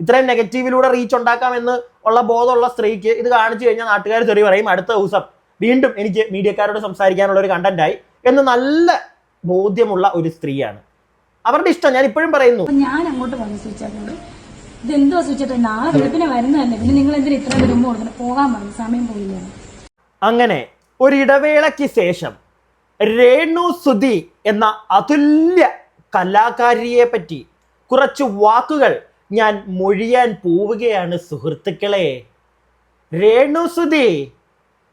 ഇത്രയും നെഗറ്റീവിലൂടെ റീച്ച് ഉണ്ടാക്കാമെന്ന് ഉള്ള ബോധമുള്ള സ്ത്രീക്ക് ഇത് കാണിച്ചു കഴിഞ്ഞാൽ നാട്ടുകാർ തെറി പറയും, അടുത്ത ദിവസം വീണ്ടും എനിക്ക് മീഡിയക്കാരോട് സംസാരിക്കാനുള്ള ഒരു കണ്ടന്റായി എന്ന് നല്ല ബോധ്യമുള്ള ഒരു സ്ത്രീയാണ്. അവരുടെ ഇഷ്ടം. ഞാൻ ഇപ്പോഴും പറയുന്നു, ഞാൻ അങ്ങോട്ട് പറഞ്ഞു സ്വിച്ചേട്ടനോട്, ഇതെന്തോ സ്വിച്ചേട്ടൻ നാളെ വെളുപ്പിനെ വരുന്നതല്ലേ, പിന്നെ നിങ്ങൾ എന്തിനാ ഇത്ര രൂപ കൊടുക്കണം, പോകാൻ പറഞ്ഞു, സമയം പോയില്ല. അങ്ങനെ ഒരിടവേളയ്ക്ക് ശേഷം രേണു സുധി എന്ന അതുല്യ കലാകാരിയെ പറ്റി കുറച്ച് വാക്കുകൾ ഞാൻ മൊഴിയാൻ പോവുകയാണ് സുഹൃത്തുക്കളെ. രേണു സുധി,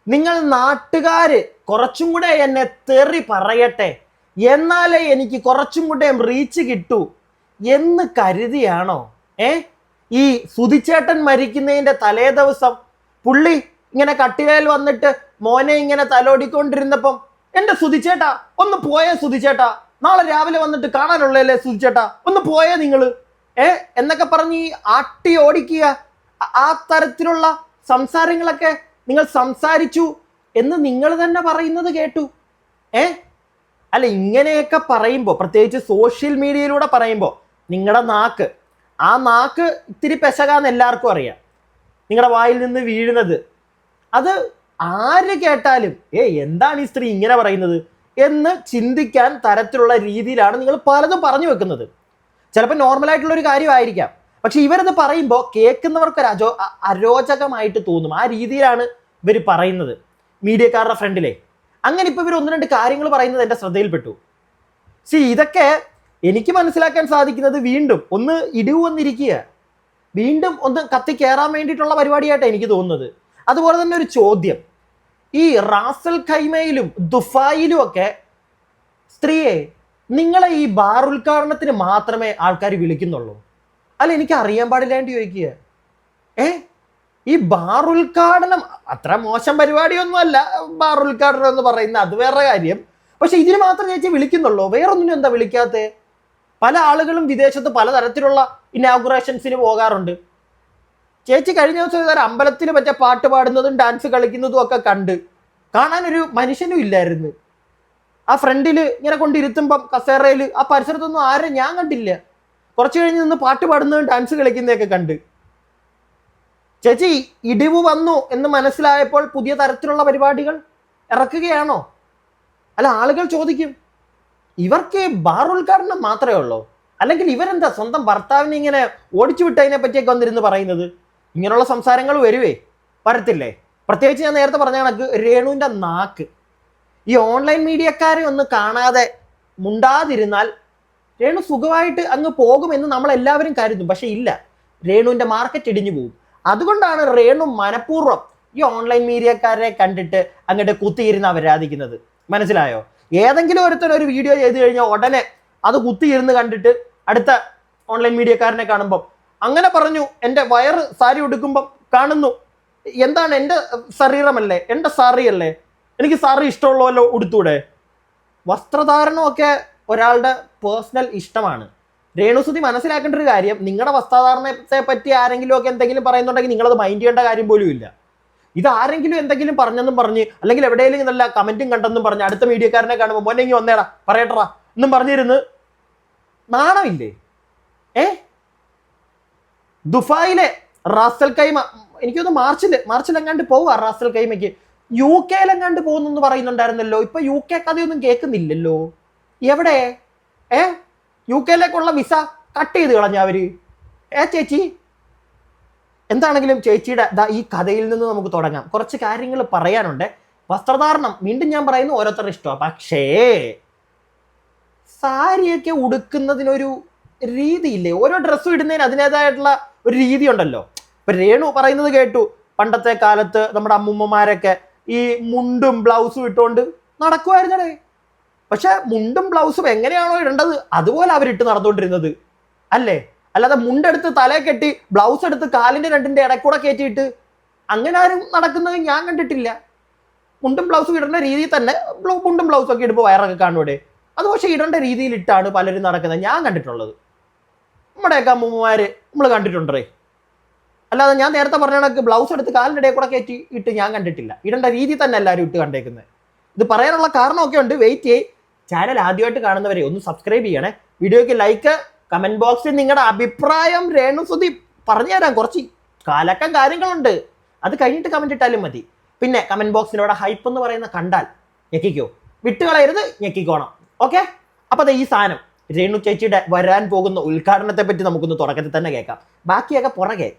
നിങ്ങൾ നാട്ടുകാര് കുറച്ചും കൂടെ എന്നെ തെറി പറയട്ടെ, എന്നാലേ എനിക്ക് കുറച്ചും കൂടെ റീച്ച് കിട്ടൂ എന്ന് കരുതിയാണോ ഈ സുധിച്ചേട്ടൻ മരിക്കുന്നതിൻ്റെ തലേ ദിവസം പുള്ളി ഇങ്ങനെ കട്ടിലേൽ വന്നിട്ട് മോനെ ഇങ്ങനെ തലോടിക്കൊണ്ടിരുന്നപ്പം എൻ്റെ സുധിച്ചേട്ടാ ഒന്ന് പോയേ സുധിച്ചേട്ടാ, നാളെ രാവിലെ വന്നിട്ട് കാണാനുള്ളതല്ലേ സുധിച്ചേട്ടാ, ഒന്ന് പോയേ നിങ്ങൾ എന്നൊക്കെ പറഞ്ഞ് ഈ ആട്ടി ഓടിക്കുക, ആ തരത്തിലുള്ള സംസാരങ്ങളൊക്കെ നിങ്ങൾ സംസാരിച്ചു എന്ന് നിങ്ങൾ തന്നെ പറയുന്നത് കേട്ടു. അല്ല, ഇങ്ങനെയൊക്കെ പറയുമ്പോൾ, പ്രത്യേകിച്ച് സോഷ്യൽ മീഡിയയിലൂടെ പറയുമ്പോൾ നിങ്ങളുടെ നാക്ക്, ആ നാക്ക് ഇത്തിരി പെശകാന്ന് എല്ലാവർക്കും അറിയാം. നിങ്ങളുടെ വായിൽ നിന്ന് വീഴുന്നത് അത് ആര് കേട്ടാലും എന്താണ് ഈ സ്ത്രീ ഇങ്ങനെ പറയുന്നത് എന്ന് ചിന്തിക്കാൻ തരത്തിലുള്ള രീതിയിലാണ് നിങ്ങൾ പലതും പറഞ്ഞു വെക്കുന്നത്. ചിലപ്പോൾ നോർമലായിട്ടുള്ളൊരു കാര്യമായിരിക്കാം, പക്ഷെ ഇവരത് പറയുമ്പോൾ കേൾക്കുന്നവർക്ക് അരോചകമായിട്ട് തോന്നും. ആ രീതിയിലാണ് ഇവർ പറയുന്നത് മീഡിയക്കാരുടെ ഫ്രണ്ടിലെ. അങ്ങനെ ഇപ്പോൾ ഇവർ 1-2 കാര്യങ്ങൾ പറയുന്നത് എൻ്റെ ശ്രദ്ധയിൽപ്പെട്ടു. ഇതൊക്കെ എനിക്ക് മനസ്സിലാക്കാൻ സാധിക്കുന്നത് വീണ്ടും ഒന്ന് ഇടിവ് വന്നിരിക്കുക, വീണ്ടും ഒന്ന് കത്തി കയറാൻ വേണ്ടിയിട്ടുള്ള പരിപാടിയായിട്ടാണ് എനിക്ക് തോന്നുന്നത്. അതുപോലെ തന്നെ ഒരു ചോദ്യം, ഈ റാസൽ ഖൈമയിലും ദുബായിലും ഒക്കെ സ്ത്രീയെ നിങ്ങളെ ഈ ബാർ ഉദ്ഘാടനത്തിന് മാത്രമേ ആൾക്കാർ വിളിക്കുന്നുള്ളൂ? അല്ല, എനിക്ക് അറിയാൻ പാടില്ലാണ്ട് ചോദിക്കുക. ഈ ബാർ ഉദ്ഘാടനം അത്ര മോശം പരിപാടിയൊന്നും അല്ല, ബാർ ഉദ്ഘാടനം എന്ന് പറയുന്നത്, അത് വേറെ കാര്യം. പക്ഷെ ഇതിന് മാത്രം ചേച്ചി വിളിക്കുന്നുള്ളൂ, വേറൊന്നിനും എന്താ വിളിക്കാത്തേ? പല ആളുകളും വിദേശത്ത് പലതരത്തിലുള്ള ഇനാഗുറേഷൻസിന് പോകാറുണ്ട്. ചേച്ചി കഴിഞ്ഞ ദിവസം ഒരു അമ്പലത്തിൽ മറ്റേ പാട്ട് പാടുന്നതും ഡാൻസ് കളിക്കുന്നതും ഒക്കെ കാണാനൊരു മനുഷ്യനും ഇല്ലായിരുന്നു. ആ ഫ്രണ്ടിൽ ഇങ്ങനെ കൊണ്ടിരുത്തുമ്പം കസേറയിൽ ആ പരിസരത്തൊന്നും ആരും ഞാൻ കണ്ടില്ല. കുറച്ച് കഴിഞ്ഞ് നിന്ന് പാട്ട് പാടുന്നതും ഡാൻസ് കളിക്കുന്നതൊക്കെ കണ്ട്. ചേച്ചി ഇടിവ് വന്നു എന്ന് മനസ്സിലായപ്പോൾ പുതിയ തരത്തിലുള്ള പരിപാടികൾ ഇറക്കുകയാണോ? അല്ല, ആളുകൾ ചോദിക്കും, ഇവർക്ക് ബാർ ഉദ്ഘാടനം മാത്രമേ ഉള്ളൂ, അല്ലെങ്കിൽ ഇവരെന്താ സ്വന്തം ഭർത്താവിനെ ഇങ്ങനെ ഓടിച്ചു വിട്ടതിനെ പറ്റിയൊക്കെ വന്നിരുന്ന് പറയുന്നത്? ഇങ്ങനെയുള്ള സംസാരങ്ങൾ വരത്തില്ലേ? പ്രത്യേകിച്ച് ഞാൻ നേരത്തെ പറഞ്ഞ കണക്ക് രേണുവിൻ്റെ നാക്ക്, ഈ ഓൺലൈൻ മീഡിയക്കാരെ ഒന്ന് കാണാതെ മുണ്ടാതിരുന്നാൽ രേണു സുഖമായിട്ട് അങ്ങ് പോകുമെന്ന് നമ്മളെല്ലാവരും കരുതും. പക്ഷെ ഇല്ല, രേണുവിൻ്റെ മാർക്കറ്റ് ഇടിഞ്ഞു പോകും. അതുകൊണ്ടാണ് രേണു മനഃപൂർവ്വം ഈ ഓൺലൈൻ മീഡിയക്കാരെ കണ്ടിട്ട് അങ്ങോട്ട് കുത്തിയിരുന്ന് അവരാധിക്കുന്നത്. മനസ്സിലായോ? ഏതെങ്കിലും ഒരു വീഡിയോ ചെയ്ത് കഴിഞ്ഞാൽ ഉടനെ അത് കുത്തിയിരുന്ന് കണ്ടിട്ട് അടുത്ത ഓൺലൈൻ മീഡിയക്കാരനെ കാണുമ്പം അങ്ങനെ പറഞ്ഞു, എൻ്റെ വയറ് സാരി ഉടുക്കുമ്പം കാണുന്നു, എന്താണ് എൻ്റെ ശരീരമല്ലേ, എൻ്റെ സാറിയല്ലേ, എനിക്ക് സാറി ഇഷ്ടമുള്ളവല്ലോ ഉടുത്തൂടെ? വസ്ത്രധാരണമൊക്കെ ഒരാളുടെ പേഴ്സണൽ ഇഷ്ടമാണ്. രേണുസുധി മനസ്സിലാക്കേണ്ട ഒരു കാര്യം, നിങ്ങളുടെ വസ്ത്രധാരണത്തെ പറ്റി ആരെങ്കിലും ഒക്കെ എന്തെങ്കിലും പറയുന്നുണ്ടെങ്കിൽ നിങ്ങളത് മൈൻഡ് ചെയ്യേണ്ട കാര്യം പോലും ഇല്ല. ഇത് ആരെങ്കിലും എന്തെങ്കിലും പറഞ്ഞെന്നും പറഞ്ഞ്, അല്ലെങ്കിൽ എവിടെയെങ്കിലും നല്ല കമന്റും കണ്ടെന്നും പറഞ്ഞ് അടുത്ത മീഡിയക്കാരനെ കാണുമ്പോൾ മോനെങ്കിൽ വന്നേടാ പറയട്ടറാ എന്നും പറഞ്ഞിരുന്ന് നാണമില്ലേ? ദുബായിലെ റാസൽ ഖൈമ, എനിക്കൊന്ന് മാർച്ചിലെങ്ങാണ്ട് പോവുക റാസൽ ഖൈമയ്ക്ക്. UK പോകുന്നെന്ന് പറയുന്നുണ്ടായിരുന്നല്ലോ. ഇപ്പൊ UK കഥയൊന്നും കേൾക്കുന്നില്ലല്ലോ. എവിടെ UK വിസ കട്ട് ചെയ്ത് കളഞ്ഞ അവര്. ചേച്ചി, എന്താണെങ്കിലും ചേച്ചിയുടെ ഈ കഥയിൽ നിന്ന് നമുക്ക് തുടങ്ങാം. കുറച്ച് കാര്യങ്ങൾ പറയാനുണ്ട്. വസ്ത്രധാരണം വീണ്ടും ഞാൻ പറയുന്നു, ഓരോരുത്തരുടെ ഇഷ്ടമാണ്. പക്ഷേ സാരിയൊക്കെ ഉടുക്കുന്നതിനൊരു രീതിയില്ലേ? ഓരോ ഡ്രസ്സും ഇടുന്നതിന് അതിൻ്റെതായിട്ടുള്ള ഒരു രീതി ഉണ്ടല്ലോ. ഇപ്പൊ രേണു പറയുന്നത് കേട്ടു, പണ്ടത്തെ കാലത്ത് നമ്മുടെ അമ്മൂമ്മമാരൊക്കെ ഈ മുണ്ടും ബ്ലൗസും ഇട്ടുകൊണ്ട് നടക്കുമായിരുന്നേ. പക്ഷെ മുണ്ടും ബ്ലൗസും എങ്ങനെയാണോ ഇടേണ്ടത് അതുപോലെ അവരിട്ട് നടന്നുകൊണ്ടിരുന്നത് അല്ലേ? അല്ലാതെ മുണ്ടെടുത്ത് തലയെ കെട്ടി ബ്ലൗസ് എടുത്ത് കാലിൻ്റെ 2ന്റെ ഇടക്കൂടെ കയറ്റിയിട്ട് അങ്ങനെ ആരും നടക്കുന്നത് ഞാൻ കണ്ടിട്ടില്ല. മുണ്ടും ബ്ലൗസും ഇടേണ്ട രീതിയിൽ തന്നെ മുണ്ടും ബ്ലൗസും ഒക്കെ ഇടുമ്പോൾ വയറൊക്കെ കാണൂടെ? അത് പക്ഷേ ഇടേണ്ട രീതിയിലിട്ടാണ് പലരും നടക്കുന്നത് ഞാൻ കണ്ടിട്ടുള്ളത്. നമ്മുടെയൊക്കെ അമ്മൂമ്മമാര് നമ്മൾ കണ്ടിട്ടുണ്ടേ. അല്ലാതെ ഞാൻ നേരത്തെ പറഞ്ഞ കണക്ക് ബ്ലൗസ് എടുത്ത് കാലിൻ്റെ ഇടയിൽ കൂടെ കയറ്റി ഇട്ട് ഞാൻ കണ്ടിട്ടില്ല. ഇടേണ്ട രീതി തന്നെ എല്ലാവരും ഇട്ട് കണ്ടേക്കുന്നത്. ഇത് പറയാനുള്ള കാരണമൊക്കെ ഉണ്ട്. വെയിറ്റ് ചെയ്യ്. ചാനൽ ആദ്യമായിട്ട് കാണുന്നവരെ ഒന്ന് സബ്സ്ക്രൈബ് ചെയ്യണേ. വീഡിയോയ്ക്ക് ലൈക്ക്, കമന്റ് ബോക്സിൽ നിങ്ങളുടെ അഭിപ്രായം രേണുസുധി പറഞ്ഞു തരാം. കുറച്ച് കാലക്കം കാര്യങ്ങളുണ്ട്, അത് കഴിഞ്ഞിട്ട് കമന്റ് ഇട്ടാലും മതി. പിന്നെ കമന്റ് ബോക്സിലൂടെ ഹൈപ്പ് എന്ന് പറയുന്ന കണ്ടാൽ ഞെക്കിക്കോ, വിട്ടുകളയരുത്, ഞെക്കിക്കോണം. ഓക്കെ, അപ്പൊ ഈ സാധനം രേണു ചേച്ചിയുടെ വരാൻ പോകുന്ന ഉദ്ഘാടനത്തെ പറ്റി നമുക്കൊന്ന് തുടക്കത്തിൽ തന്നെ കേൾക്കാം. ബാക്കിയൊക്കെ പുറകെ.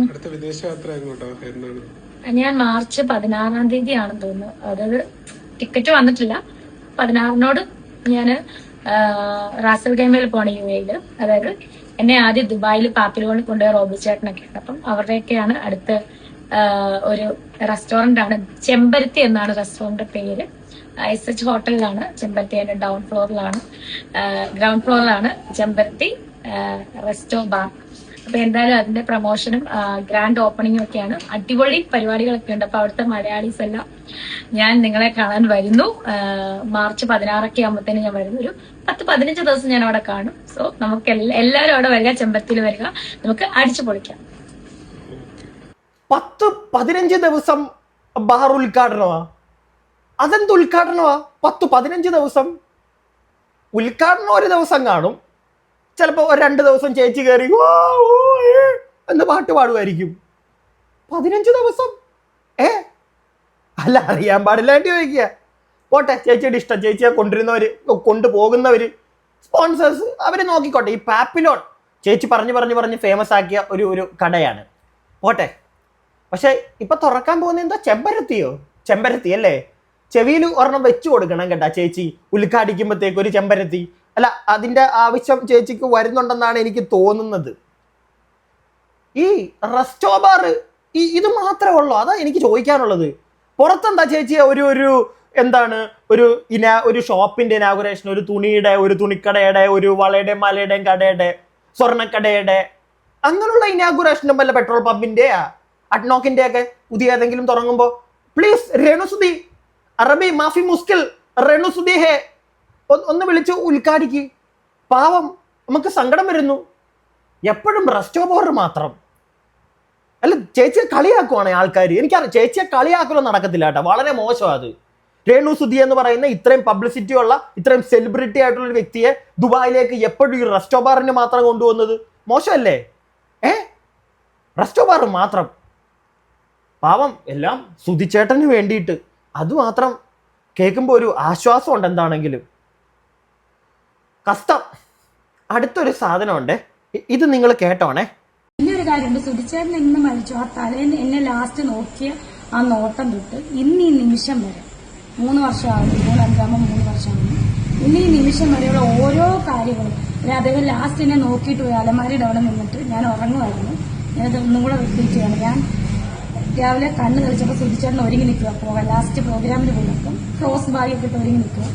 അടുത്ത വിദേശയാത്ര എങ്ങോട്ടാ, എന്നാണ്? ഞാൻ മാർച്ച് 16-ാം തീയതി ആണെന്ന് തോന്നുന്നു. അതായത് ടിക്കറ്റ് വന്നിട്ടില്ല. 16-നോട് ഞാന് റാസൽ ഗെയിമിൽ പോണ UAE. അതായത് എന്നെ ആദ്യം ദുബായിൽ പാപ്പിലോണിൽ കൊണ്ടുപോയ റോബി ചേട്ടനൊക്കെ ഉണ്ട്. അപ്പം അവരുടെയൊക്കെയാണ് അടുത്ത ഒരു റെസ്റ്റോറന്റ് ആണ്, ചെമ്പരത്തി എന്നാണ് റെസ്റ്റോറന്റ് പേര്. SH ഹോട്ടലിലാണ് ചെമ്പരത്തി, അതിന്റെ ഗ്രൗണ്ട് ഫ്ലോറിലാണ് ചെമ്പരത്തി റെസ്റ്റോ ബാർ. അപ്പൊ എന്തായാലും അതിന്റെ പ്രൊമോഷനും ഗ്രാൻഡ് ഓപ്പണിംഗും ഒക്കെയാണ്. അടിപൊളി പരിപാടികളൊക്കെ ഉണ്ട്. അപ്പൊ അവിടുത്തെ മലയാളീസ് എല്ലാം ഞാൻ നിങ്ങളെ കാണാൻ വരുന്നു. മാർച്ച് 16 ആകുമ്പോഴത്തേന് ഞാൻ വരുന്നു. ഒരു 10-15 ദിവസം ഞാൻ അവിടെ കാണും. സോ നമുക്ക് എല്ലാവരും അവിടെ വരിക, ചെമ്പരത്തിയിൽ വരിക, നമുക്ക് അടിച്ചു പൊളിക്കാം. 10-15 ദിവസം ബാർ ഉദ്ഘാടനമാ? അതെന്ത് ഉദ്ഘാടനമാ? 10-15 ദിവസം ഉദ്ഘാടനം ഒരു ദിവസം കാണും, ചിലപ്പോ ഒരു 2 ദിവസം ചേച്ചി കയറി എന്ന് പാട്ട് പാടുമായിരിക്കും. 15 ദിവസം അല്ല, അറിയാൻ പാടില്ലാണ്ട് ചോദിക്കുക. പോട്ടെ, ചേച്ചിയുടെ ഇഷ്ടം. ചേച്ചിയെ കൊണ്ടുവരുന്നവര്, കൊണ്ടുപോകുന്നവര്, സ്പോൺസേഴ്സ്, അവര് നോക്കിക്കോട്ടെ. ഈ പാപ്പിലോൺ ചേച്ചി പറഞ്ഞ് ഫേമസ് ആക്കിയ ഒരു കടയാണ്. പോട്ടെ. പക്ഷെ ഇപ്പൊ തുറക്കാൻ പോകുന്ന എന്താ? ചെമ്പരത്തി അല്ലേ? ചെവിയിൽ ഒരെണ്ണം വെച്ചു കൊടുക്കണം കേട്ടാ ചേച്ചി ഉദ്ഘാടിക്കുമ്പോഴത്തേക്ക് ഒരു ചെമ്പരത്തി. അല്ല, അതിന്റെ ആവശ്യം ചേച്ചിക്ക് വരുന്നുണ്ടെന്നാണ് എനിക്ക് തോന്നുന്നത്. ഈ റെസ്റ്റോ ബാർ ഇത് മാത്രമേ ഉള്ളൂ? അതാ എനിക്ക് ചോദിക്കാനുള്ളത്. പുറത്തെന്താ ചേച്ചിയെ എന്താണ് ഒരു ഷോപ്പിന്റെ ഇനാഗുറേഷൻ, ഒരു തുണിയുടെ, ഒരു തുണിക്കടയുടെ, ഒരു വളയുടെ മലയുടെയും കടയുടെ, സ്വർണ്ണക്കടയുടെ, അങ്ങനെയുള്ള ഇനാഗുറേഷനും വല്ല പെട്രോൾ പമ്പിന്റെ അഡ്നോക്കിന്റെ ഒക്കെ പുതിയ ഏതെങ്കിലും തുടങ്ങുമ്പോ പ്ലീസ് രേണുസുതി അറബി മാഫി മുസ്കിൽ രേണുസുതി ഹേ ഒന്ന് വിളിച്ച് ഉദ്ഘാടിക്ക്. പാവം, നമുക്ക് സങ്കടം വരുന്നു. എപ്പോഴും റെസ്റ്റോ ബാർ മാത്രം. അല്ല, ചേച്ചിയെ കളിയാക്കുവാണ് ആൾക്കാർ. എനിക്കറിയാം ചേച്ചിയെ കളിയാക്കലൊന്നും നടക്കത്തില്ല കേട്ടോ, വളരെ മോശമാണ് അത്. രേണുസുതി എന്ന് പറയുന്ന ഇത്രയും പബ്ലിസിറ്റി ഉള്ള, ഇത്രയും സെലിബ്രിറ്റി ആയിട്ടുള്ള ഒരു വ്യക്തിയെ ദുബായിലേക്ക് എപ്പോഴും ഈ റെസ്റ്റോ ബാറിന് മാത്രം കൊണ്ടുവന്നത് മോശമല്ലേ? റെസ്റ്റോ ബാർ മാത്രം. പാവം, എല്ലാം സുധിച്ചേട്ടന് വേണ്ടിയിട്ട്. അതുമാത്രം കേൾക്കുമ്പോൾ ഒരു ആശ്വാസമുണ്ട്. എന്താണെങ്കിലും കഷ്ടം. അടുത്തൊരു സാധനമുണ്ട്, ഇത് നിങ്ങൾ കേട്ടോണേ. ഒരു കാര്യമുണ്ട്, സുധിച്ചേട്ടൻ ഇന്ന് മരിച്ചു. ആ തലേന്ന് എന്നെ ലാസ്റ്റ് നോക്കിയ ആ നോട്ടം തൊട്ട് ഇന്ന് ഈ നിമിഷം വരെ 3 വർഷമാകുന്നു, 3 വർഷമാകുന്നു. ഇന്ന് ഈ നിമിഷം വരെയുള്ള ഓരോ കാര്യങ്ങളും അദ്ദേഹം ലാസ്റ്റ് എന്നെ നോക്കിയിട്ട് പോയി അലമാരിയുടെ അവിടെ നിന്നിട്ട് ഞാൻ ഉറങ്ങുമായിരുന്നു. ഞാനത് ഒന്നും കൂടെ റിപ്പീറ്റ് ചെയ്യണം. ഞാൻ രാവിലെ കണ്ണ് കളിച്ചപ്പോൾ സുധിച്ചേട്ടൻ ഒരുങ്ങി നിൽക്കുക, പോകാൻ ലാസ്റ്റ് പ്രോഗ്രാമിന് പോയപ്പം ക്രോസ് ബാഗൊക്കെ ഇട്ട് ഒരുങ്ങി നിൽക്കുക.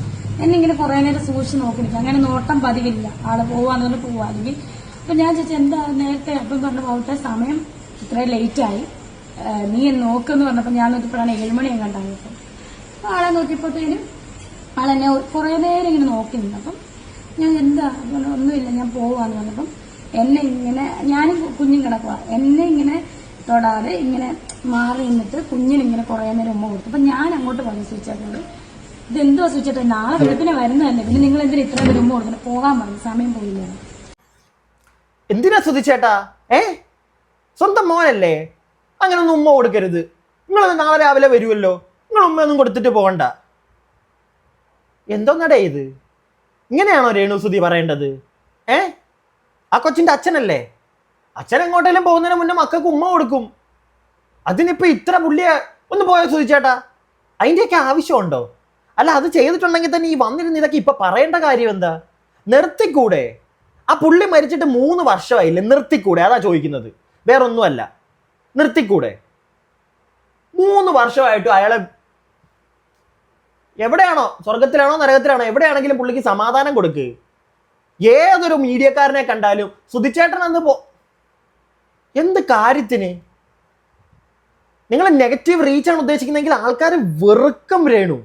എന്നിങ്ങനെ കുറെ നേരം സൂക്ഷിച്ച് നോക്കി നിൽക്കുക. അങ്ങനെ നോട്ടം പതിവില്ല, ആള് പോവാന്ന് പറഞ്ഞ് പോവാ. അല്ലെങ്കിൽ അപ്പൊ ഞാൻ ചോദിച്ചാൽ എന്താ നേരത്തെ അപ്പം പറഞ്ഞു പോകട്ടെ, സമയം ഇത്രയും ലേറ്റായി, നീ നോക്കെന്ന് പറഞ്ഞപ്പോൾ ഞാൻ നോക്കിയപ്പോഴാണ് 7 മണി കണ്ടാകും. അപ്പൊ ആളെ നോക്കിയപ്പോഴത്തേനും ആളെന്നെ കുറെ നേരം ഇങ്ങനെ നോക്കി നിന്നു. അപ്പം ഞാൻ എന്താ ഒന്നുമില്ല, ഞാൻ പോവാന്ന് പറഞ്ഞപ്പം എന്നെ ഇങ്ങനെ, ഞാനും കുഞ്ഞും കിടക്കുക, എന്നെ ഇങ്ങനെ തൊടാതെ ഇങ്ങനെ മാറി നിന്നിട്ട് കുഞ്ഞിനിങ്ങനെ കുറെ നേരം ഉമ്മ കൊടുത്തു. അപ്പൊ ഞാൻ അങ്ങോട്ട് പറഞ്ഞു സ്വിച്ചേട്ടനോട്, ഇതെന്തോ സ്വിച്ചേട്ടൻ, നാളെ വെളുപ്പിനെ വരുന്നതല്ലേ, പിന്നെ നിങ്ങൾ എന്തിനാ ഇത്ര നേരം ഉമ്മ കൊടുക്കണം, പോകാൻ പറഞ്ഞു, സമയം പോയില്ല. എന്തിനാ സുധിച്ചേട്ടാ? സ്വന്തം മോനല്ലേ, അങ്ങനെ ഒന്നും ഉമ്മ കൊടുക്കരുത്. നിങ്ങൾ നാളെ രാവിലെ വരുമല്ലോ, നിങ്ങൾ ഉമ്മയൊന്നും കൊടുത്തിട്ട് പോകണ്ട. എന്തോന്നടേ ഇത്? ഇങ്ങനെയാണോ രേണുസുതി പറയേണ്ടത്? ആ കൊച്ചിന്റെ അച്ഛനല്ലേ, അച്ഛൻ എങ്ങോട്ടെങ്കിലും പോകുന്നതിന് മുന്നേ മക്കൾക്ക് ഉമ്മ കൊടുക്കും. അതിനിപ്പോ ഇത്ര പുള്ളിയെ ഒന്ന് പോയോ സുധിച്ചേട്ടാ? അതിന്റെയൊക്കെ ആവശ്യമുണ്ടോ? അല്ല, അത് ചെയ്തിട്ടുണ്ടെങ്കിൽ തന്നെ ഈ വന്നിരുന്ന് ഇതൊക്കെ ഇപ്പൊ പറയേണ്ട കാര്യം എന്താ? നിർത്തിക്കൂടെ? ആ പുള്ളി മരിച്ചിട്ട് 3 വർഷമായില്ലേ, നിർത്തിക്കൂടെ? അതാ ചോദിക്കുന്നത്, വേറൊന്നുമല്ല. നിർത്തിക്കൂടെ? 3 വർഷമായിട്ടും അയാളെ എവിടെയാണോ, സ്വർഗത്തിലാണോ നരകത്തിലാണോ, എവിടെയാണെങ്കിലും പുള്ളിക്ക് സമാധാനം കൊടുക്ക്. ഏതൊരു മീഡിയക്കാരനെ കണ്ടാലും സുധിച്ചേട്ടൻ എന്ന് എന്ത് കാര്യത്തിന്? നിങ്ങൾ നെഗറ്റീവ് റീച്ചാണ് ഉദ്ദേശിക്കുന്നതെങ്കിൽ ആൾക്കാർ വെറുക്കും രേണു,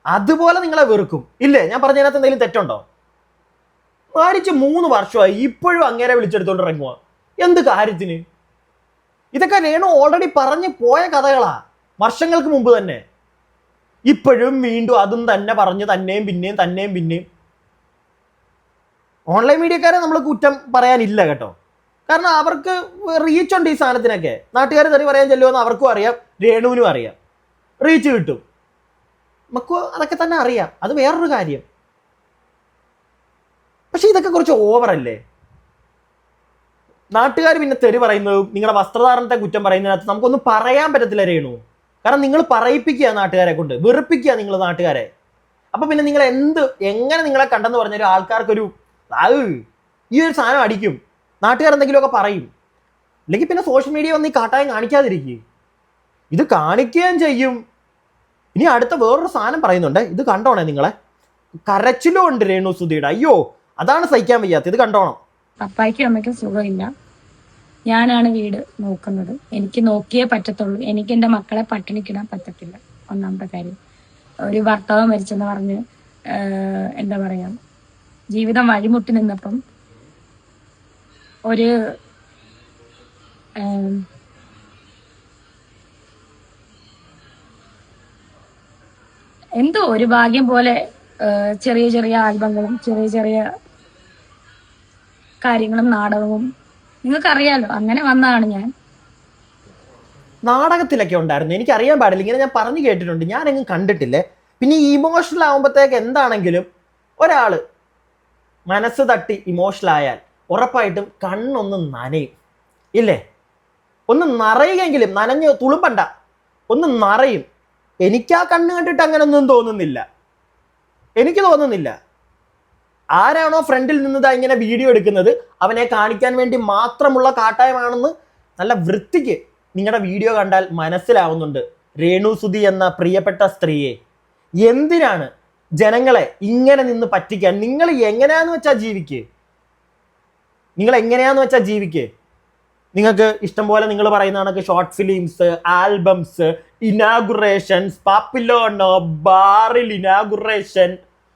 അതുപോലെ നിങ്ങളെ വെറുക്കും. ഇല്ലേ, ഞാൻ പറഞ്ഞതിനകത്ത് എന്തെങ്കിലും തെറ്റുണ്ടോ? മരിച്ച് 3 വർഷമായി, ഇപ്പോഴും അങ്ങേരെ വിളിച്ചെടുത്തോണ്ട് ഇറങ്ങുക. എന്ത് കാര്യത്തിന്? ഇതൊക്കെ രേണു ഓൾറെഡി പറഞ്ഞു പോയ കഥകളാ, വർഷങ്ങൾക്ക് മുമ്പ് തന്നെ. ഇപ്പോഴും വീണ്ടും അതും തന്നെ പറഞ്ഞ് തന്നെയും പിന്നെയും. ഓൺലൈൻ മീഡിയക്കാരെ നമ്മൾ കുറ്റം പറയാനില്ല കേട്ടോ. കാരണം അവർക്ക് റീച്ച് ഉണ്ട് ഈ സാധനത്തിനൊക്കെ. നാട്ടുകാർ തെറി പറയാൻ ചെല്ലുമെന്ന് അവർക്കും അറിയാം, രേണുവിനും അറിയാം, റീച്ച് കിട്ടും. നമുക്ക് അതൊക്കെ തന്നെ അറിയാം, അത് വേറൊരു കാര്യം. പക്ഷെ ഇതൊക്കെ കുറച്ച് ഓവറല്ലേ? നാട്ടുകാർ പിന്നെ തെറി പറയുന്നതും നിങ്ങളുടെ വസ്ത്രധാരണത്തെ കുറ്റം പറയുന്നതിനകത്ത് നമുക്കൊന്നും പറയാൻ പറ്റത്തില്ല രേണു. കാരണം നിങ്ങൾ പറയിപ്പിക്കുക നാട്ടുകാരെ കൊണ്ട്, വെറുപ്പിക്കുക നിങ്ങൾ നാട്ടുകാരെ. അപ്പൊ പിന്നെ നിങ്ങൾ എങ്ങനെ നിങ്ങളെ കണ്ടെന്ന് പറഞ്ഞൊരു ആൾക്കാർക്കൊരു ഈ ഒരു സാധനം അടിക്കും, നാട്ടുകാർ എന്തെങ്കിലുമൊക്കെ പറയും. അല്ലെങ്കിൽ പിന്നെ സോഷ്യൽ മീഡിയ വന്ന് ഈ കാട്ടായം കാണിക്കാതിരിക്കുക, ഇത് കാണിക്കുകയും ചെയ്യും. ഇനി അടുത്ത വേറൊരു സാധനം പറയുന്നുണ്ട്, ഇത് കണ്ടോണേ നിങ്ങളെ. കരച്ചിലും ഉണ്ട് രേണു സുധിയുടെ. അയ്യോ, അതാണ് സഹിക്കാൻ വയ്യാത്ത. ഇത് കണ്ടോണം. പപ്പായ്ക്കും അമ്മയ്ക്കും സുഖമില്ല, ഞാനാണ് വീട് നോക്കുന്നത്. എനിക്ക് നോക്കിയേ പറ്റത്തുള്ളൂ. എനിക്ക് എന്റെ മക്കളെ പട്ടിണിക്കിടാൻ പറ്റത്തില്ല. ഒന്നാമത്തെ കാര്യം, ഒരു ഭർത്താവ് മരിച്ചെന്ന് പറഞ്ഞ് എന്താ പറയാ, ജീവിതം വഴിമുട്ടി നിന്നപ്പം ഒരു എന്തോ ഒരു ഭാഗ്യം പോലെ ചെറിയ ചെറിയ ആൽബങ്ങളും ചെറിയ ചെറിയ കാര്യങ്ങളും നാടകവും നിങ്ങൾക്കറിയാലോ, അങ്ങനെ വന്നതാണ് ഞാൻ. നാടകത്തിലൊക്കെ ഉണ്ടായിരുന്നു, എനിക്കറിയാൻ പാടില്ല, ഇങ്ങനെ ഞാൻ പറഞ്ഞു കേട്ടിട്ടുണ്ട്, ഞാനെങ്ങും കണ്ടിട്ടില്ലേ. പിന്നെ ഈ ഇമോഷണൽ ആകുമ്പോഴത്തേക്ക് എന്താണെങ്കിലും ഒരാള് മനസ്സ് തട്ടി ഇമോഷണൽ ആയാൽ ഉറപ്പായിട്ടും കണ്ണൊന്ന് നനയും, ഇല്ലേ? ഒന്ന് നിറയുകയെങ്കിലും, നനഞ്ഞ് തുളുമ്പണ്ട, ഒന്ന് നിറയും. എനിക്ക് ആ കണ്ണ് കണ്ടിട്ട് അങ്ങനൊന്നും തോന്നുന്നില്ല, എനിക്ക് തോന്നുന്നില്ല. ആരാണോ ഫ്രണ്ടിൽ നിന്നത് ഇങ്ങനെ വീഡിയോ എടുക്കുന്നത് അവനെ കാണിക്കാൻ വേണ്ടി മാത്രമുള്ള കാട്ടായമാണെന്ന് നല്ല വൃത്തിക്ക് നിങ്ങളുടെ വീഡിയോ കണ്ടാൽ മനസ്സിലാവുന്നുണ്ട്. രേണു സുധി എന്ന പ്രിയപ്പെട്ട സ്ത്രീയെ എന്തിനാണ് ജനങ്ങളെ ഇങ്ങനെ നിന്ന് പറ്റിക്കാൻ? നിങ്ങൾ എങ്ങനെയാന്ന് വെച്ചാൽ ജീവിക്ക്, നിങ്ങൾക്ക് ഇഷ്ടം പോലെ നിങ്ങൾ പറയുന്ന കണക്ക് ഷോർട്ട് ഫിലിംസ്, ആൽബംസ്, ഇനാഗുറേഷൻസ്, പാപ്പിലോണോ, ബാറിൽ ഇനാഗുറേഷൻ,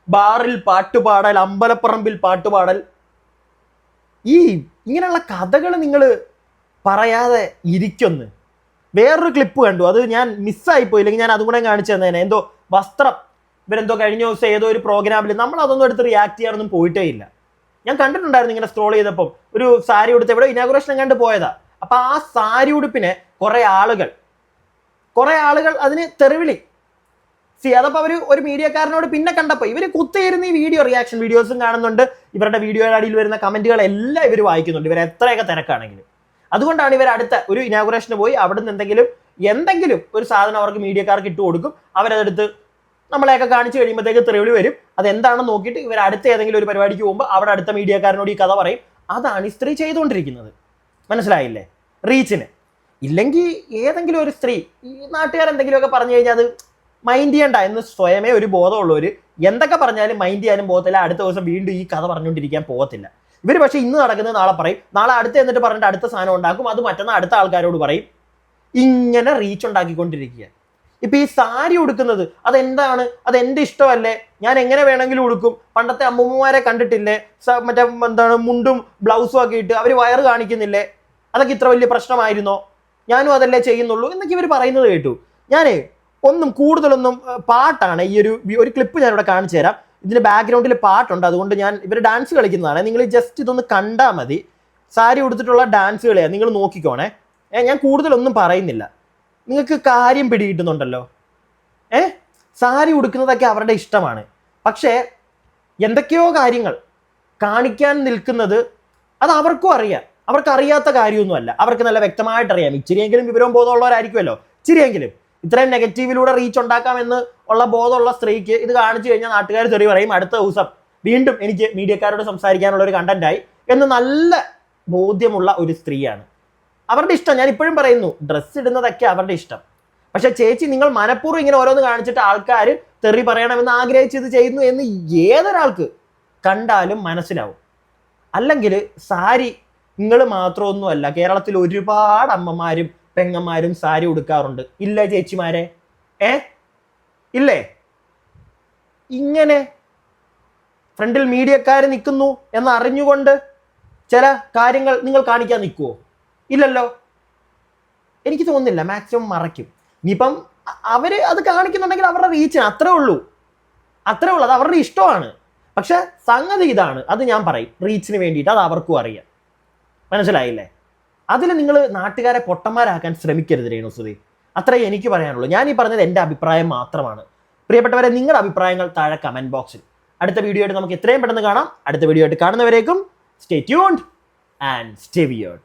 ബാറിൽ പാട്ടുപാടൽ, അമ്പലപ്പറമ്പിൽ പാട്ടുപാടൽ, ഈ ഇങ്ങനെയുള്ള കഥകൾ നിങ്ങൾ പറയാതെ ഇരിക്കൊന്ന്. വേറൊരു ക്ലിപ്പ് കണ്ടു, അത് ഞാൻ മിസ്സായിപ്പോയി, ഇല്ലെങ്കിൽ ഞാൻ അതും കൂടെ കാണിച്ചു തന്നേനെ. എന്തോ വസ്ത്രം, ഇവരെന്തോ കഴിഞ്ഞ ദിവസം ഏതോ ഒരു പ്രോഗ്രാമിൽ, നമ്മൾ അതൊന്നും എടുത്ത് റിയാക്ട് ചെയ്യാനൊന്നും പോയിട്ടേ ഇല്ല. ഞാൻ കണ്ടിട്ടുണ്ടായിരുന്നു ഇങ്ങനെ സ്ക്രോൾ ചെയ്തപ്പം, ഒരു സാരി ഉടുത്ത് എവിടെ ഇനാഗുറേഷൻ കണ്ട് പോയതാ. അപ്പൊ ആ സാരി ഉടുപ്പിനെ കുറെ ആളുകൾ അതിന് തെറിവിളി. അതപ്പോൾ ഒരു മീഡിയക്കാരനോട് പിന്നെ കണ്ടപ്പോൾ ഇവർ കുത്തിയിരുന്ന് ഈ റിയാക്ഷൻ വീഡിയോസും കാണുന്നുണ്ട്, ഇവരുടെ വീഡിയോയുടെ അടിയിൽ വരുന്ന കമന്റുകളെല്ലാം ഇവർ വായിക്കുന്നുണ്ട്, ഇവർ എത്രയൊക്കെ തിരക്കാണെങ്കിലും. അതുകൊണ്ടാണ് ഇവർ അടുത്ത ഒരു ഇനാഗുറേഷന് പോയി അവിടുന്ന് എന്തെങ്കിലും ഒരു സാധനം അവർക്ക് മീഡിയക്കാർക്ക് ഇട്ട് കൊടുക്കും, അവരതെടുത്ത് നമ്മളെയൊക്കെ കാണിച്ചു കഴിയുമ്പോഴത്തേക്ക് തെറിവിളി വരും. അതെന്താണെന്ന് നോക്കിയിട്ട് ഇവർ അടുത്ത ഏതെങ്കിലും ഒരു പരിപാടിക്ക് പോകുമ്പോൾ അവിടെ അടുത്ത മീഡിയക്കാരനോട് ഈ കഥ പറയും. അതാണ് ഈ സ്ത്രീ ചെയ്തുകൊണ്ടിരിക്കുന്നത്, മനസ്സിലായില്ലേ? റീച്ചിന്. ഇല്ലെങ്കിൽ ഏതെങ്കിലും ഒരു സ്ത്രീ, ഈ നാട്ടുകാർ എന്തെങ്കിലുമൊക്കെ പറഞ്ഞു കഴിഞ്ഞാൽ അത് മൈൻഡ് ചെയ്യണ്ട എന്ന് സ്വയമേ ഒരു ബോധമുള്ളവർ എന്തൊക്കെ പറഞ്ഞാലും മൈൻഡ് ചെയ്യാനും പോകത്തില്ല. അടുത്ത ദിവസം വീണ്ടും ഈ കഥ പറഞ്ഞുകൊണ്ടിരിക്കാൻ പോകത്തില്ല ഇവർ. പക്ഷേ ഇന്ന് നടക്കുന്നത് നാളെ പറയും, നാളെ അടുത്ത് എന്നിട്ട് പറഞ്ഞിട്ട് അടുത്ത സാധനം ഉണ്ടാക്കും, അത് മറ്റന്നാൾ അടുത്ത ആൾക്കാരോട് പറയും. ഇങ്ങനെ റീച്ച് ഉണ്ടാക്കിക്കൊണ്ടിരിക്കുക. ഇപ്പൊ ഈ സാരി ഉടുക്കുന്നത് അതെന്താണ്? അത് എൻ്റെ ഇഷ്ടമല്ലേ, ഞാൻ എങ്ങനെ വേണമെങ്കിലും ഉടുക്കും. പണ്ടത്തെ അമ്മൂമ്മമാരെ കണ്ടിട്ടില്ലേ, മറ്റേ എന്താണ് മുണ്ടും ബ്ലൗസും ഒക്കെ ഇട്ട് അവർ വയറ് കാണിക്കുന്നില്ലേ? അതൊക്കെ ഇത്ര വലിയ പ്രശ്നമായിരുന്നോ? ഞാനും അതല്ലേ ചെയ്യുന്നുള്ളൂ എന്നൊക്കെ ഇവർ പറയുന്നത് കേട്ടു. ഞാനേ കൂടുതലൊന്നും പാട്ടാണ്. ഈ ഒരു ക്ലിപ്പ് ഞാനിവിടെ കാണിച്ചു തരാം. ഇതിന്റെ ബാക്ക്ഗ്രൗണ്ടിൽ പാട്ടുണ്ട്, അതുകൊണ്ട് ഇവർ ഡാൻസ് കളിക്കുന്നതാണ്. നിങ്ങൾ ജസ്റ്റ് ഇതൊന്ന് കണ്ടാൽ മതി. സാരി ഉടുത്തിട്ടുള്ള ഡാൻസ് കളിയാണ്, നിങ്ങൾ നോക്കിക്കോണേ. ഞാൻ കൂടുതലൊന്നും പറയുന്നില്ല, നിങ്ങൾക്ക് കാര്യം പിടികിട്ടുന്നുണ്ടല്ലോ. സാരി ഉടുക്കുന്നതൊക്കെ അവരുടെ ഇഷ്ടമാണ്. പക്ഷേ എന്തൊക്കെയോ കാര്യങ്ങൾ കാണിക്കാൻ നിൽക്കുന്നത് അത് അവർക്കും അറിയാം. അവർക്കറിയാത്ത കാര്യമൊന്നുമല്ല, അവർക്ക് നല്ല വ്യക്തമായിട്ടറിയാം. ഇച്ചിരിയെങ്കിലും വിവരവും ബോധമുള്ളവരായിരിക്കുമല്ലോ, ഇച്ചിരിയെങ്കിലും. ഇത്രയും നെഗറ്റീവിലൂടെ റീച്ച് ഉണ്ടാക്കാമെന്ന് ഉള്ള ബോധമുള്ള സ്ത്രീക്ക് ഇത് കാണിച്ചു കഴിഞ്ഞാൽ നാട്ടുകാർ തെറി പറയും. അടുത്ത ദിവസം വീണ്ടും എനിക്ക് മീഡിയക്കാരോട് സംസാരിക്കാനുള്ള ഒരു കണ്ടന്റായി എന്ന് നല്ല ബോധ്യമുള്ള ഒരു സ്ത്രീയാണ്. അവരുടെ ഇഷ്ടം. ഞാൻ ഇപ്പോഴും പറയുന്നു, ഡ്രസ്സ് ഇടുന്നതൊക്കെ അവരുടെ ഇഷ്ടം. പക്ഷെ ചേച്ചി, നിങ്ങൾ മനഃപൂർവ്വം ഇങ്ങനെ ഓരോന്ന് കാണിച്ചിട്ട് ആൾക്കാർ തെറി പറയണമെന്ന് ആഗ്രഹിച്ച് ഇത് ചെയ്യുന്നു എന്ന് ഏതൊരാൾക്ക് കണ്ടാലും മനസ്സിലാവും. അല്ലെങ്കിൽ സാരി നിങ്ങൾ മാത്രമൊന്നുമല്ല, കേരളത്തിൽ ഒരുപാട് അമ്മമാരും പെങ്ങന്മാരും സാരി ഉടുക്കാറുണ്ട്, ഇല്ലേ ചേച്ചിമാരെ? ഇല്ലേ? ഇങ്ങനെ ഫ്രണ്ടിൽ മീഡിയക്കാർ നിൽക്കുന്നു എന്ന് അറിഞ്ഞുകൊണ്ട് ചില കാര്യങ്ങൾ നിങ്ങൾ കാണിക്കാൻ നിൽക്കുവോ? ഇല്ലല്ലോ. എനിക്ക് തോന്നുന്നില്ല, മാക്സിമം മറയ്ക്കും. ഇനിയിപ്പം അവർ അത് കാണിക്കുന്നുണ്ടെങ്കിൽ അവരുടെ റീച്ചിന് അത്രേ ഉള്ളൂ, അത് അവരുടെ ഇഷ്ടമാണ്. പക്ഷെ സംഗതി ഇതാണ്, അത് ഞാൻ പറയും, റീച്ചിന് വേണ്ടിയിട്ട് അത് അവർക്കും അറിയാം. മനസ്സിലായില്ലേ? അതിൽ നിങ്ങൾ നാട്ടുകാരെ പൊട്ടന്മാരാക്കാൻ ശ്രമിക്കരുത് രേണുസുതി. അത്രേ എനിക്ക് പറയാനുള്ളൂ. ഞാൻ ഈ പറഞ്ഞത് എൻ്റെ അഭിപ്രായം മാത്രമാണ്. പ്രിയപ്പെട്ടവരെ, നിങ്ങളുടെ അഭിപ്രായങ്ങൾ താഴെ കമന്റ് ബോക്സിൽ. അടുത്ത വീഡിയോ ആയിട്ട് നമുക്ക് എത്രയും പെട്ടെന്ന് കാണാം. അടുത്ത വീഡിയോ ആയിട്ട് കാണുന്നവരേക്കും stay tuned and stay weird.